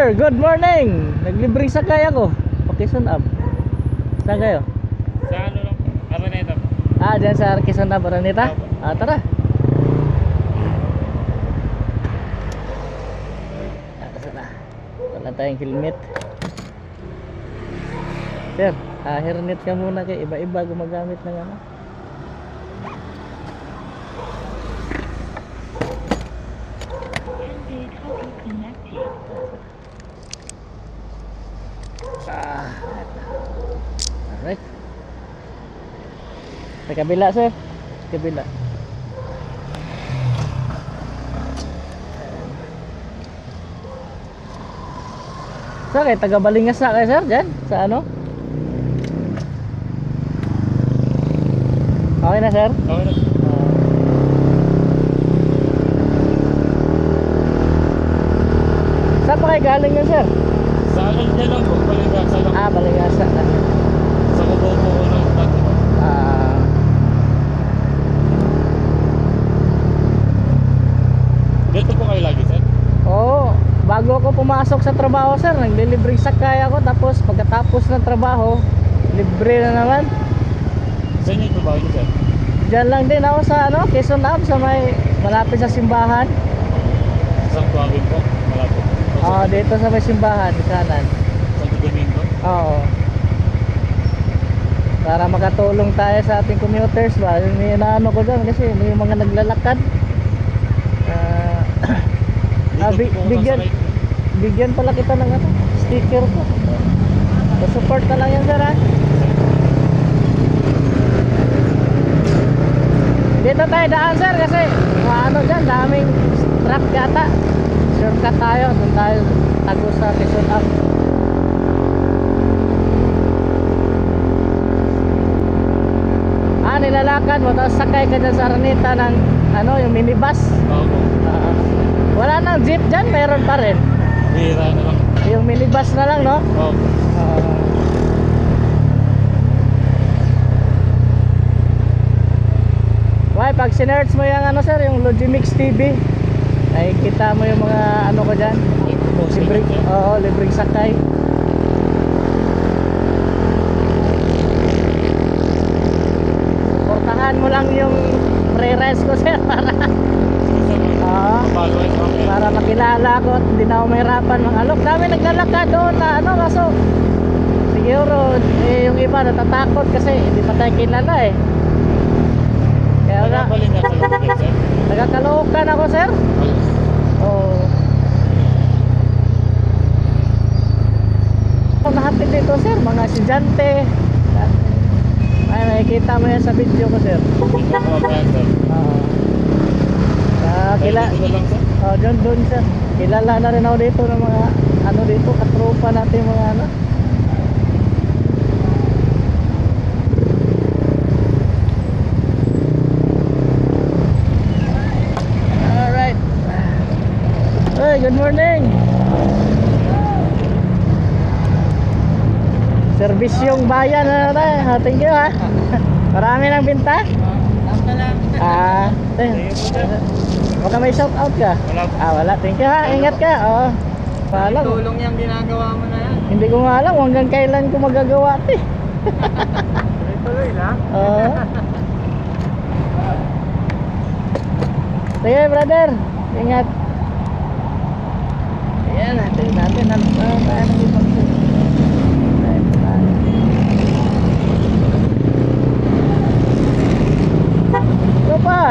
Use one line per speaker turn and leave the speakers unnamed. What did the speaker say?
Sir, good morning. Naglibreng sakay ako. Quezon Ab. Saan kayo?
Sa ano lang, Araneta.
Dyan sa Quezon Ab, Araneta? Tara. Sana. Wala tayong helmet. Sir, hairnet ka muna kay iba-iba gumagamit ng ano. Alright. Sa kabila, sir. Sa kabila. Sa kay taga Balingasa kayo, sir, dyan? Sa ano? Okay na, sir?
Okay na.
Saan pa kayo galing yun, sir?
Sa ano dyan lang po, Balingasa lang.
Balingasa.
Sa Kubobo ko lang dati po. Dito po kayo lagi, sir?
Oo. Bago ako pumasok sa trabaho, sir, naglilibreng sakay ako. Tapos pagkatapos ng trabaho, libre na naman.
Saan yung trabaho niyo, sir?
Diyan lang din ako sa ano, Quezon Ab, sa may malapit sa simbahan.
Sa Tuwagin po, malapit.
Dito sa may simbahan, sa kanan.
Sa Domingo.
Oo. Para makatulong tayo sa ating commuters ba. May inaano ko dyan kasi may mga naglalakad. Bigyan pala kita ng ano, sticker ko. So, support na lang yan, sir, ha? Dito tayo daan, sir, kasi ano dyan, daming truck yata. Shortcut tayo, doon tayo tago sa Quezon Ab. Nilalakad mo, tapos sakay ka dyan sa Araneta ng ano, yung minibus.
Oo.
Wala nang jeep dyan, meron pa rin.
Bira na lang.
Yung minibus na lang, no?
Oo.
Why, pag sinearch mo yung ano, sir, yung Logimix TV, ay kita mo yung mga ano ko dyan. Libreng sakay. Portahan mo lang yung pre-rest ko, sir, para makilala ko at hindi na ako mahirapan mga alok. Dami naglalakad doon na ano, kaso siguro yung iba natatakot kasi hindi pa tayo kilala eh. Kaya na nagkakalookan ako, sir. Lahat dito, sir, mga estudyante. Ay, nakikita mo yan sa video ko, sir. Doon, sir. Kilala na rin ako dito ng mga ano dito, katropa natin mga ano. Alright. Hey, good morning. Serbisyong bayan na tayo. Thank you, ha. Marami ng binta? Baka may shout out ka? Wala. Thank you, ha. Ingat ka. Paalam.
Tulong yung ginagawa mo na yan.
Hindi ko nga alam hanggang kailan ko magagawa ito eh.
Tuloy lang.
Sige, brother. Ingat. Ayan, natin natin. Tayo nag-ibang ito. Ito pa.